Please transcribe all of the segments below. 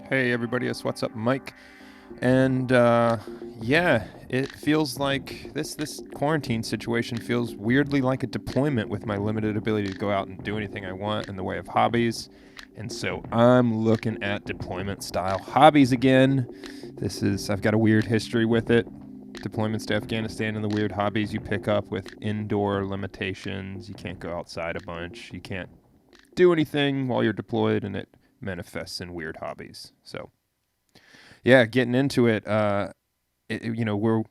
Hey everybody, it's What's Up Mike. And yeah, it feels like this quarantine situation feels weirdly like a deployment with my limited ability to go out and do anything I want in the way of hobbies. And so I'm looking at deployment style hobbies again. I've got a weird history with it. Deployments to Afghanistan and the weird hobbies you pick up with indoor limitations. You can't go outside a bunch. You can't do anything while you're deployed, and it manifests in weird hobbies. So yeah, getting into it. We're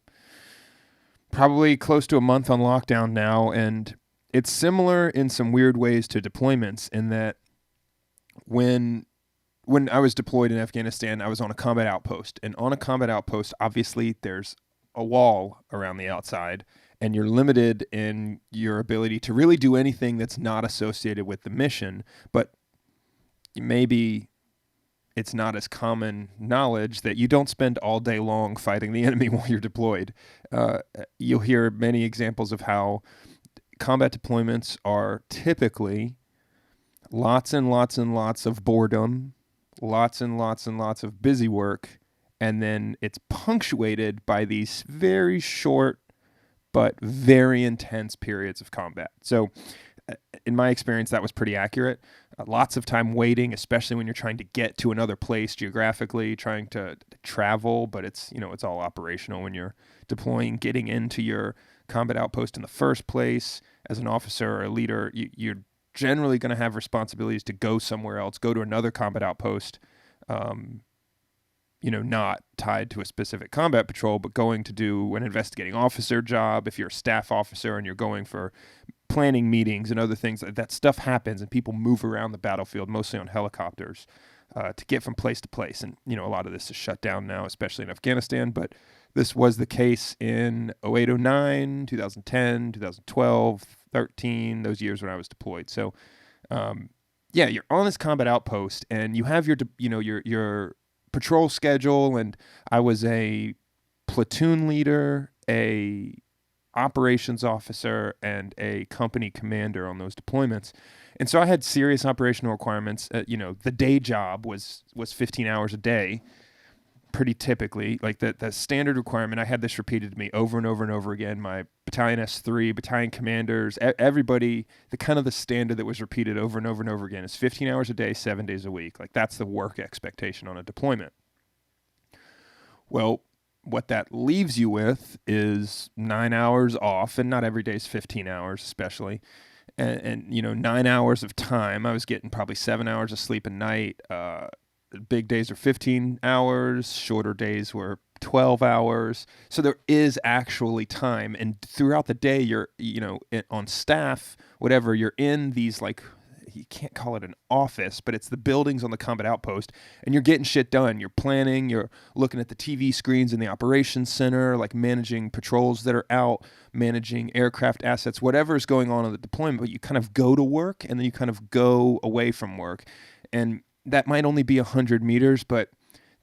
probably close to a month on lockdown now, and it's similar in some weird ways to deployments in that when when I was deployed in Afghanistan, I was on a combat outpost, and on a combat outpost, obviously there's a wall around the outside, and you're limited in your ability to really do anything that's not associated with the mission. But maybe it's not as common knowledge that you don't spend all day long fighting the enemy while you're deployed. Uh, you'll hear many examples of how combat deployments are typically lots and lots and lots of boredom, lots and lots and lots of busy work, and then it's punctuated by these very short but very intense periods of combat. So, in my experience, that was pretty accurate. Lots of time waiting, especially when you're trying to get to another place geographically, trying to travel, but it's all operational when you're deploying, getting into your combat outpost in the first place. As an officer or a leader, you're generally going to have responsibilities to go somewhere else, go to another combat outpost, um, not tied to a specific combat patrol, but going to do an investigating officer job. If you're a staff officer and you're going for planning meetings and other things, that stuff happens, and people move around the battlefield, mostly on helicopters, to get from place to place. And, a lot of this is shut down now, especially in Afghanistan, but this was the case in 08, 09, 2010, 2012, 13, those years when I was deployed. So, yeah, you're on this combat outpost, and you have your patrol schedule, and I was a platoon leader, a operations officer, and a company commander on those deployments. And so I had serious operational requirements. The day job was 15 hours a day, pretty typically. Like the standard requirement, I had this repeated to me over and over and over again. My battalion S3, battalion commanders, everybody, the standard that was repeated over and over and over again is 15 hours a day, 7 days a week. Like that's the work expectation on a deployment. Well, what that leaves you with is 9 hours off, and not every day is 15 hours, especially. And 9 hours of time. I was getting probably 7 hours of sleep a night. Big days are 15 hours, shorter days were 12 hours. So there is actually time. And throughout the day, you're, on staff, whatever, you're in these like, you can't call it an office, but it's the buildings on the combat outpost, and you're getting shit done. You're planning, you're looking at the TV screens in the operations center, like managing patrols that are out, managing aircraft assets, whatever is going on in the deployment, but you kind of go to work and then you kind of go away from work. And that might only be 100 meters, but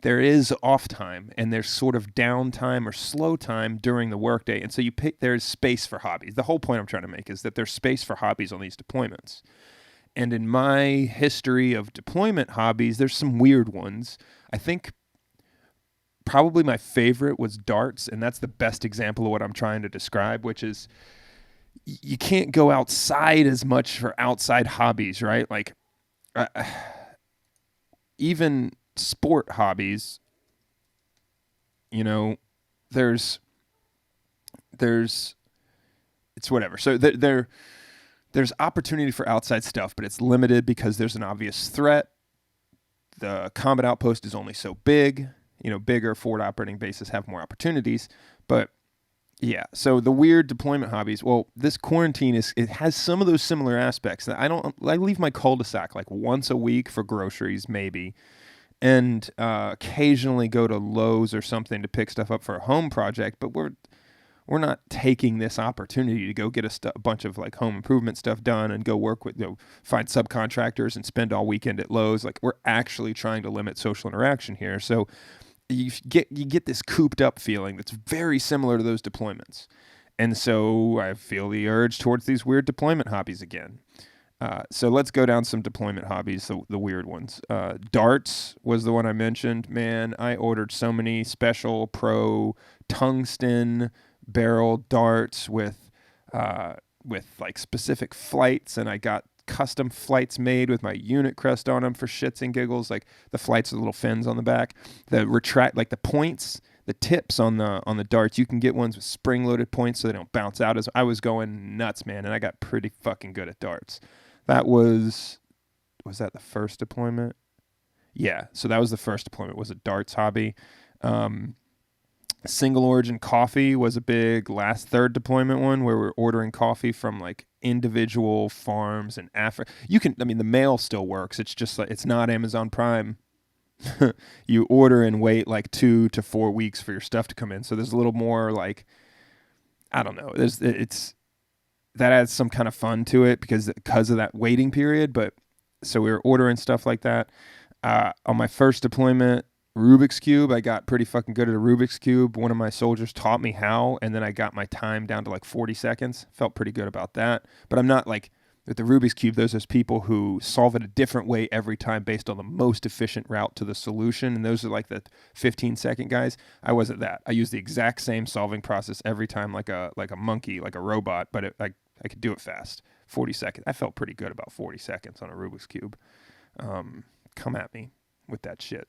there is off time and there's sort of downtime or slow time during the workday. And so there's space for hobbies. The whole point I'm trying to make is that there's space for hobbies on these deployments. And in my history of deployment hobbies, there's some weird ones. I think probably my favorite was darts, and that's the best example of what I'm trying to describe, which is you can't go outside as much for outside hobbies, right? Like uh, even sport hobbies, you know, there's there's it's whatever. So there's opportunity for outside stuff, but it's limited because there's an obvious threat. The combat outpost is only so big. Bigger forward operating bases have more opportunities. But yeah, so the weird deployment hobbies. Well, this quarantine it has some of those similar aspects. I leave my cul-de-sac like once a week for groceries, maybe, and occasionally go to Lowe's or something to pick stuff up for a home project. But we're not taking this opportunity to go get a bunch of like home improvement stuff done and go work with, find subcontractors and spend all weekend at Lowe's. Like we're actually trying to limit social interaction here. So you get this cooped up feeling that's very similar to those deployments. And so I feel the urge towards these weird deployment hobbies again. So let's go down some deployment hobbies, the weird ones. Darts was the one I mentioned. Man, I ordered so many special pro tungsten barrel darts with like specific flights, and I got custom flights made with my unit crest on them for shits and giggles. Like the flights with little fins on the back, the retract, like the points, the tips on the darts. You can get ones with spring loaded points so they don't bounce out. As I was going nuts, man, and I got pretty fucking good at darts. That was that the first deployment? Yeah, so that was the first deployment. Was a darts hobby. Um, Single origin coffee was a big third deployment one where we're ordering coffee from like individual farms in Africa. I mean, the mail still works. It's just like, it's not Amazon Prime. You order and wait like 2 to 4 weeks for your stuff to come in. So there's a little more like, I don't know. That adds some kind of fun to it because of that waiting period. But so we were ordering stuff like that. On my first deployment, Rubik's Cube, I got pretty fucking good at a Rubik's Cube. One of my soldiers taught me how, and then I got my time down to like 40 seconds. Felt pretty good about that. But I'm not like, with the Rubik's Cube, those people who solve it a different way every time based on the most efficient route to the solution. And those are like the 15-second guys. I wasn't that. I used the exact same solving process every time like a monkey, like a robot, but I could do it fast. 40 seconds. I felt pretty good about 40 seconds on a Rubik's Cube. Come at me with that shit.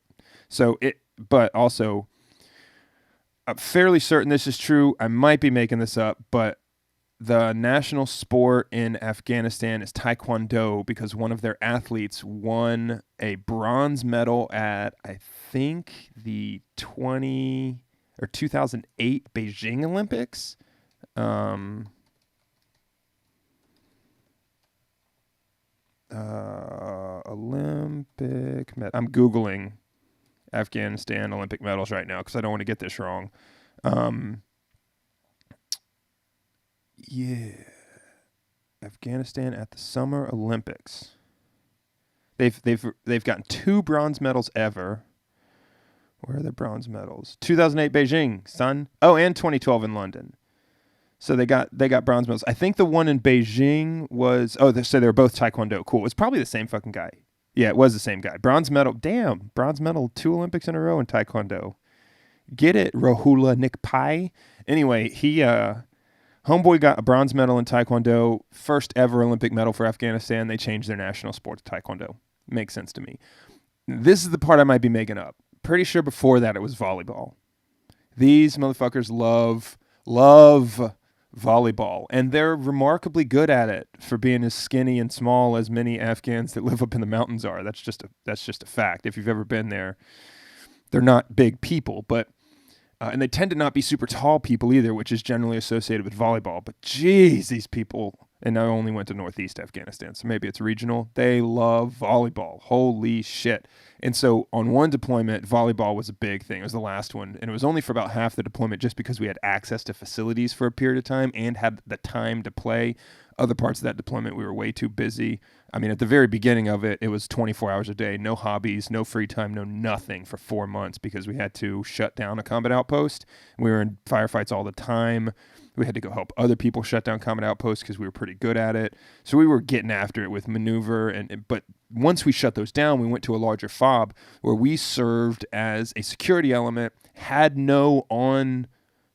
But also, I'm fairly certain this is true. I might be making this up, but the national sport in Afghanistan is Taekwondo because one of their athletes won a bronze medal at, I think, the 2008 Beijing Olympics. Olympic I'm Googling Afghanistan Olympic medals right now because I don't want to get this wrong. Yeah, Afghanistan at the Summer Olympics. They've gotten 2 bronze medals ever. Where are the bronze medals? 2008 Beijing, son. Oh, and 2012 in London. So they got bronze medals. I think the one in Beijing was so they were both Taekwondo. Cool. It was probably the same fucking guy. Yeah, it was the same guy. Bronze medal. Damn, bronze medal 2 Olympics in a row in Taekwondo. Get it, Rahula Nikpai. Anyway, homeboy got a bronze medal in Taekwondo, first ever Olympic medal for Afghanistan. They changed their national sport to Taekwondo. Makes sense to me. This is the part I might be making up. Pretty sure before that it was volleyball. These motherfuckers love volleyball, and they're remarkably good at it for being as skinny and small as many Afghans that live up in the mountains are. That's just a fact. If you've ever been there, they're not big people, but and they tend to not be super tall people either, which is generally associated with volleyball. But geez, these people, and I only went to Northeast Afghanistan, so maybe it's regional. They love volleyball. Holy shit. And so on one deployment, volleyball was a big thing. It was the last one. And it was only for about half the deployment just because we had access to facilities for a period of time and had the time to play. Other parts of that deployment, we were way too busy. I mean, at the very beginning of it, it was 24 hours a day, no hobbies, no free time, no nothing for 4 months because we had to shut down a combat outpost. We were in firefights all the time. We had to go help other people shut down combat outposts because we were pretty good at it. So we were getting after it with maneuver. But once we shut those down, we went to a larger FOB where we served as a security element, had no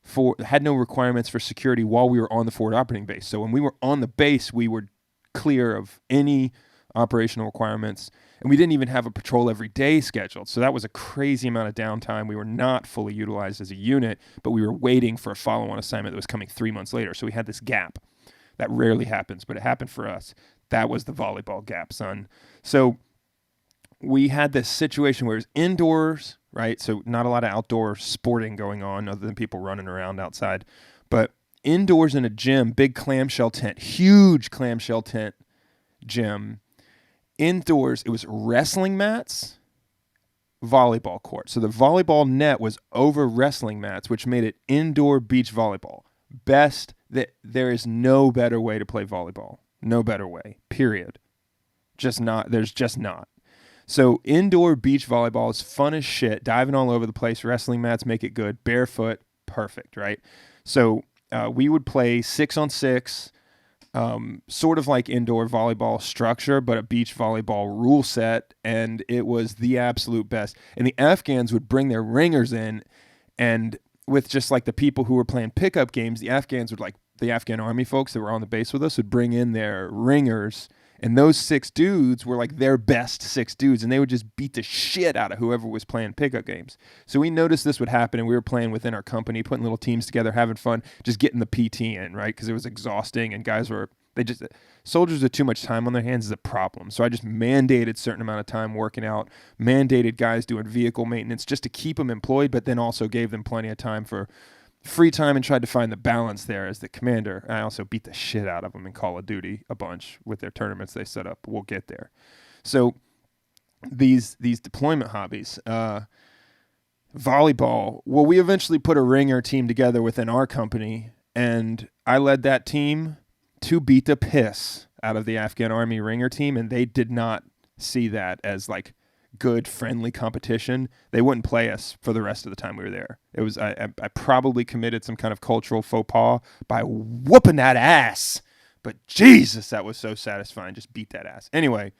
requirements for security while we were on the forward operating base. So when we were on the base, we were clear of any operational requirements, and we didn't even have a patrol every day scheduled. So that was a crazy amount of downtime. We were not fully utilized as a unit, but we were waiting for a follow-on assignment that was coming 3 months later. So we had this gap. That rarely happens, but it happened for us. That was the volleyball gap, son. So we had this situation where it was indoors, right? So not a lot of outdoor sporting going on other than people running around outside. But indoors in a gym, big clamshell tent, huge clamshell tent gym. Indoors, it was wrestling mats, volleyball court. So the volleyball net was over wrestling mats, which made it indoor beach volleyball. There is no better way to play volleyball. No better way, period. There's just not. So indoor beach volleyball is fun as shit, diving all over the place. Wrestling mats make it good. Barefoot, perfect, right? So we would play 6-on-6 sort of like indoor volleyball structure, but a beach volleyball rule set, and it was the absolute best. And the Afghans would bring their ringers in, and with just like the people who were playing pickup games, the Afghans would, like the Afghan army folks that were on the base with us, would bring in their ringers, and those 6 dudes were like their best 6 dudes, and they would just beat the shit out of whoever was playing pickup games. So we noticed this would happen, and we were playing within our company, putting little teams together, having fun, just getting the PT in, right? Because it was exhausting, and soldiers with too much time on their hands is a problem. So I just mandated a certain amount of time working out, mandated guys doing vehicle maintenance just to keep them employed, but then also gave them plenty of time for free time and tried to find the balance there as the commander. I also beat the shit out of them in Call of Duty a bunch with their tournaments they set up. We'll get there. So these deployment hobbies, volleyball. Well, we eventually put a ringer team together within our company, and I led that team to beat the piss out of the Afghan army ringer team, and they did not see that as like good friendly competition. They wouldn't play us for the rest of the time we were there. It was I probably committed some kind of cultural faux pas by whooping that ass, but Jesus, that was so satisfying. Just beat that ass. Anyway,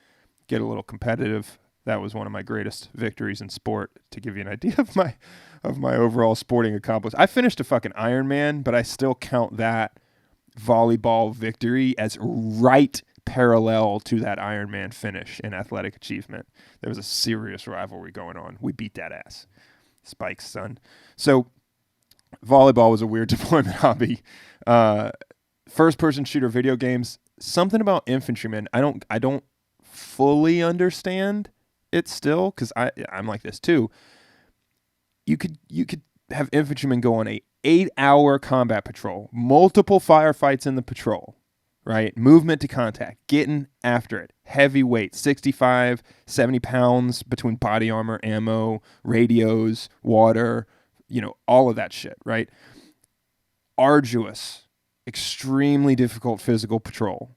get a little competitive. That was one of my greatest victories in sport, to give you an idea of my overall sporting accomplishment. I finished a fucking Ironman, but I still count that volleyball victory as right parallel to that Ironman finish in athletic achievement. There was a serious rivalry going on. We beat that ass. Spikes, son. So volleyball was a weird deployment hobby. First-person shooter video games. Something about infantrymen. I don't fully understand it still, because I'm like this too. You could have infantrymen go on a 8-hour combat patrol, multiple firefights in the patrol, right? Movement to contact, getting after it. Heavy weight, 65, 70 pounds between body armor, ammo, radios, water, all of that shit, right? Arduous, extremely difficult physical patrol.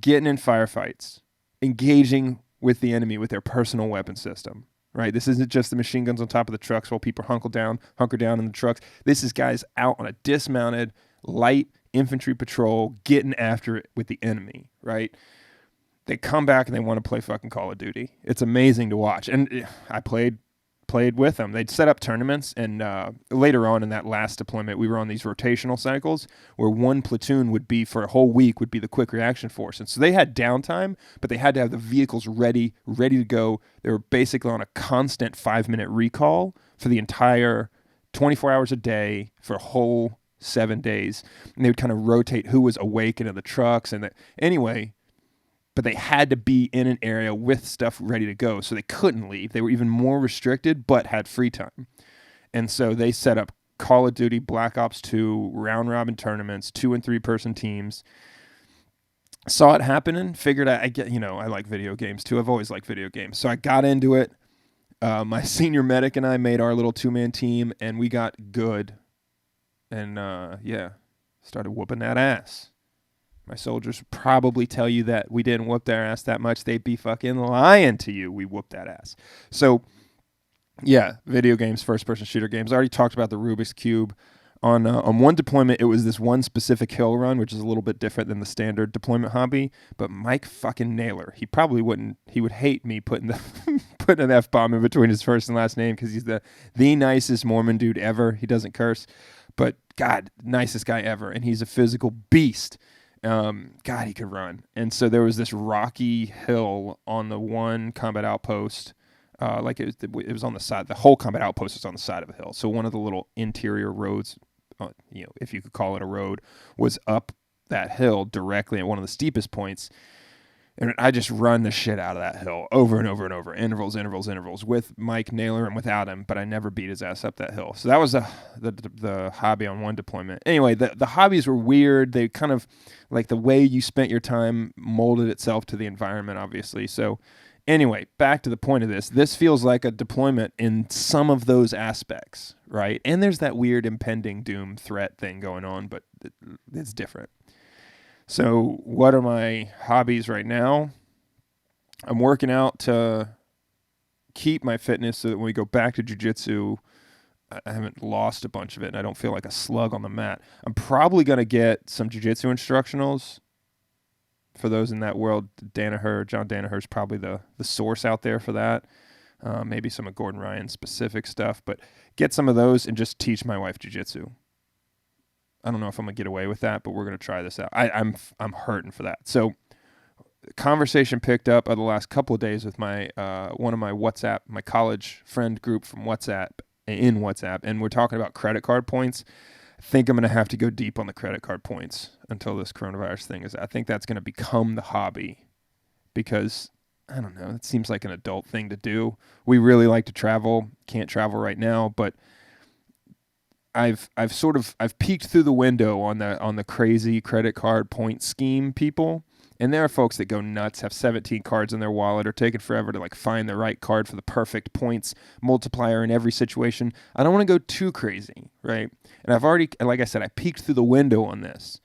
Getting in firefights, engaging with the enemy with their personal weapon system, right? This isn't just the machine guns on top of the trucks while people hunker down in the trucks. This is guys out on a dismounted, light infantry patrol, getting after it with the enemy, right? They come back and they want to play fucking Call of Duty. It's amazing to watch. And I played with them. They'd set up tournaments, and later on in that last deployment, we were on these rotational cycles where one platoon would be, for a whole week, would be the quick reaction force. And so they had downtime, but they had to have the vehicles ready to go. They were basically on a constant 5-minute recall for the entire 24 hours a day for a whole 7 days. And they would kind of rotate who was awake into the trucks. Anyway, but they had to be in an area with stuff ready to go, so they couldn't leave. They were even more restricted, but had free time. And so they set up Call of Duty, Black Ops 2, round-robin tournaments, 2- and 3-person teams. Saw it happening, figured I like video games too. I've always liked video games. So I got into it. My senior medic and I made our little 2-man team, and we got good. And, started whooping that ass. My soldiers would probably tell you that we didn't whoop their ass that much. They'd be fucking lying to you. We whooped that ass. So, yeah, video games, first-person shooter games. I already talked about the Rubik's Cube. On one deployment, it was this one specific hill run, which is a little bit different than the standard deployment hobby. But Mike fucking Naylor, he probably wouldn't. He would hate me putting an F-bomb in between his first and last name, because he's the nicest Mormon dude ever. He doesn't curse. But, God, nicest guy ever. And he's a physical beast. God, he could run. And so there was this rocky hill on the one combat outpost. It was on the side. The whole combat outpost was on the side of a hill. So one of the little interior roads, if you could call it a road, was up that hill directly at one of the steepest points. And I just run the shit out of that hill over and over and over, intervals, with Mike Naylor and without him, but I never beat his ass up that hill. So that was the hobby on one deployment. Anyway, the hobbies were weird. They kind of, like, the way you spent your time molded itself to the environment, obviously. So anyway, back to the point of this. This feels like a deployment in some of those aspects, right? And there's that weird impending doom threat thing going on, but it's different. So what are my hobbies right now? I'm working out to keep my fitness so that when we go back to jiu-jitsu, I haven't lost a bunch of it, and I don't feel like a slug on the mat. I'm probably gonna get some jiu-jitsu instructionals. For those in that world, John Danaher's probably the source out there for that. Maybe some of Gordon Ryan's specific stuff, but get some of those and just teach my wife jiu-jitsu. I don't know if I'm gonna get away with that, but we're gonna try this out. I'm hurting for that. So, conversation picked up over the last couple of days with my one of my WhatsApp, my college friend group from WhatsApp, and we're talking about credit card points. I think I'm going to have to go deep on the credit card points until this coronavirus thing is. I think that's going to become the hobby because I don't know. It seems like an adult thing to do. We really like to travel. Can't travel right now, but I've peeked through the window on the crazy credit card point scheme people. And there are folks that go nuts, have 17 cards in their wallet, or taking forever to like find the right card for the perfect points multiplier in every situation. I don't want to go too crazy, right? And I've already, like I said, I peeked through the window on this.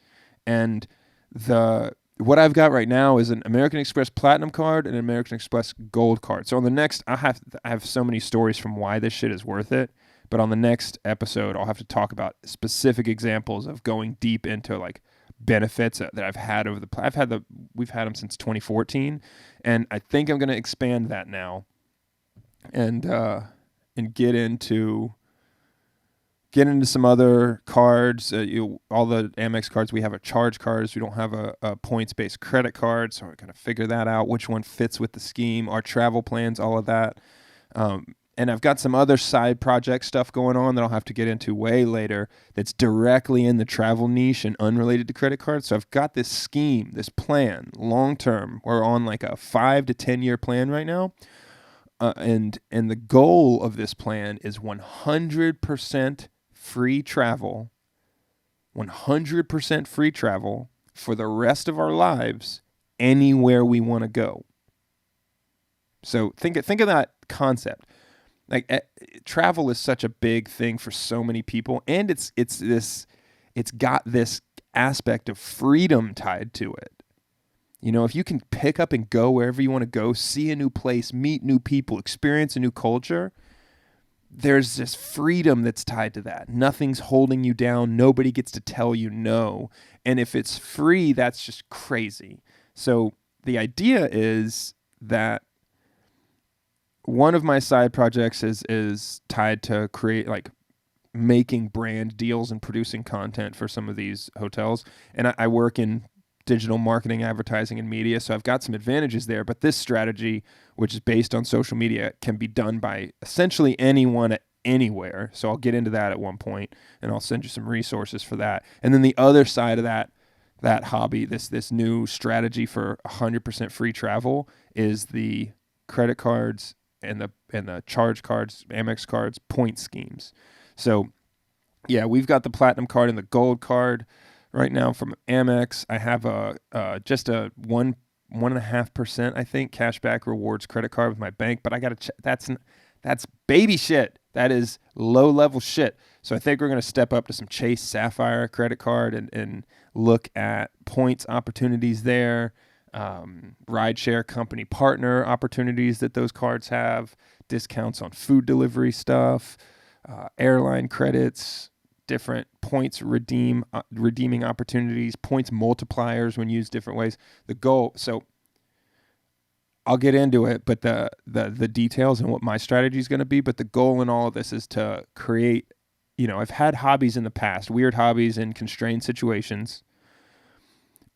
And what I've got right now is an American Express Platinum card and an American Express Gold card. So on the next, I have so many stories from why this shit is worth it. But on the next episode, I'll have to talk about specific examples of going deep into like benefits that I've had we've had them since 2014, and I think I'm going to expand that now and get into some other cards. All the Amex cards we have are charge cards. We don't have a points-based credit card, so we're going to figure that out, which one fits with the scheme, our travel plans, all of that. And I've got some other side project stuff going on that I'll have to get into way later that's directly in the travel niche and unrelated to credit cards. So I've got this scheme, this plan, long term. We're on like a 5 to 10 year plan right now. And the goal of this plan is 100% free travel, 100% free travel for the rest of our lives anywhere we want to go. So think of that concept. Like travel is such a big thing for so many people, and it's got this aspect of freedom tied to it. You know, if you can pick up and go wherever you want to go, see a new place, meet new people, experience a new culture, there's this freedom that's tied to that. Nothing's holding you down. Nobody gets to tell you no. And if it's free, that's just crazy. So the idea is that one of my side projects is tied to making brand deals and producing content for some of these hotels. And I work in digital marketing, advertising, and media, so I've got some advantages there. But this strategy, which is based on social media, can be done by essentially anyone anywhere. So I'll get into that at one point, and I'll send you some resources for that. And then the other side of that hobby, this new strategy for 100% free travel, is the credit cards and the charge cards, Amex cards, point schemes. So, yeah, we've got the platinum card and the gold card right now from Amex. I have just a 1.5%, I think, cashback rewards credit card with my bank, but I got to that's baby shit. That is low level shit. So I think we're going to step up to some Chase Sapphire credit card and look at points opportunities there. Rideshare company partner opportunities that those cards have, discounts on food delivery stuff, airline credits, different points redeeming opportunities, points multipliers when used different ways. The goal, so I'll get into it, but the details and what my strategy is going to be, but the goal in all of this is to create, I've had hobbies in the past, weird hobbies in constrained situations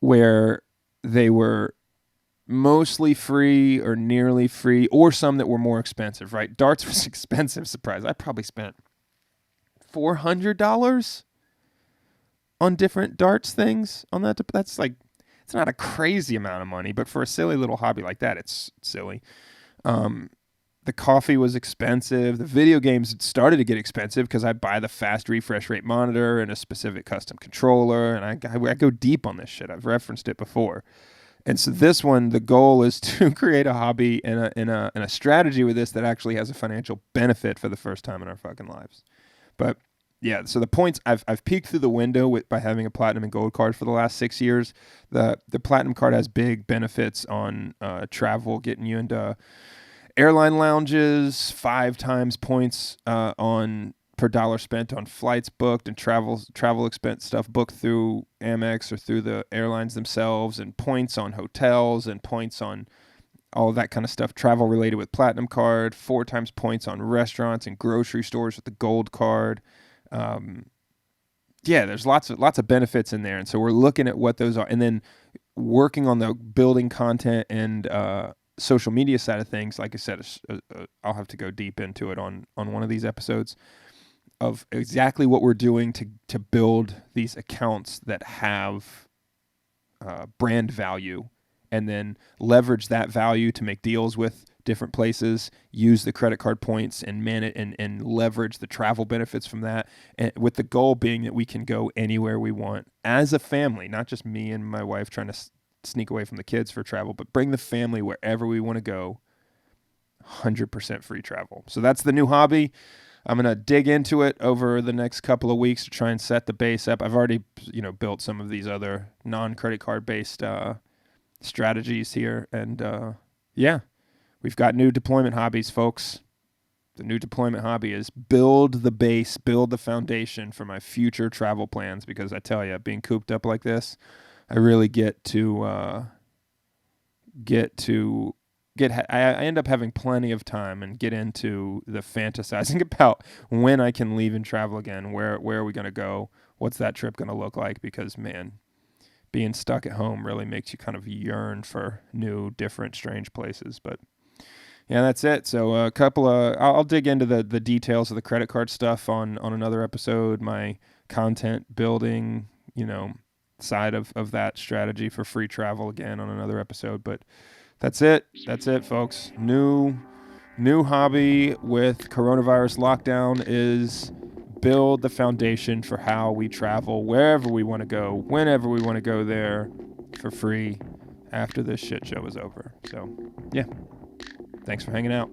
where they were mostly free or nearly free, or some that were more expensive, right? Darts was expensive, surprise. I probably spent $400 on different darts things on that. That's like, it's not a crazy amount of money, but for a silly little hobby like that, it's silly. The coffee was expensive. The video games started to get expensive because I buy the fast refresh rate monitor and a specific custom controller, and I go deep on this shit. I've referenced it before. And so this one, the goal is to create a hobby and a strategy with this that actually has a financial benefit for the first time in our fucking lives. But yeah, so the points, I've peeked through the window by having a platinum and gold card for the last 6 years. The platinum card has big benefits on travel, getting you into airline lounges, 5 times points on per dollar spent on flights booked and travel expense stuff booked through Amex or through the airlines themselves, and points on hotels and points on all of that kind of stuff, travel related with Platinum Card, 4 times points on restaurants and grocery stores with the Gold Card. Yeah, there's lots of benefits in there, and so we're looking at what those are, and then working on the building content and social media side of things. Like I said, I'll have to go deep into it on one of these episodes of exactly what we're doing to build these accounts that have brand value, and then leverage that value to make deals with different places, use the credit card points and and leverage the travel benefits from that, and with the goal being that we can go anywhere we want as a family, not just me and my wife trying to sneak away from the kids for travel, but bring the family wherever we want to go. 100% free travel. So that's the new hobby. I'm going to dig into it over the next couple of weeks to try and set the base up. I've already, built some of these other non-credit card based strategies here. And yeah, we've got new deployment hobbies, folks. The new deployment hobby is build the base, build the foundation for my future travel plans, because I tell you, being cooped up like this, I really I end up having plenty of time and get into the fantasizing about when I can leave and travel again. Where are we going to go? What's that trip going to look like? Because, man, being stuck at home really makes you kind of yearn for new, different, strange places. But yeah, that's it. So I'll dig into the details of the credit card stuff on another episode. My content building, side of that strategy for free travel again on another episode. But that's it, folks. New hobby with coronavirus lockdown is build the foundation for how we travel wherever we want to go, whenever we want to go there for free after this shit show is over. So, yeah. Thanks for hanging out.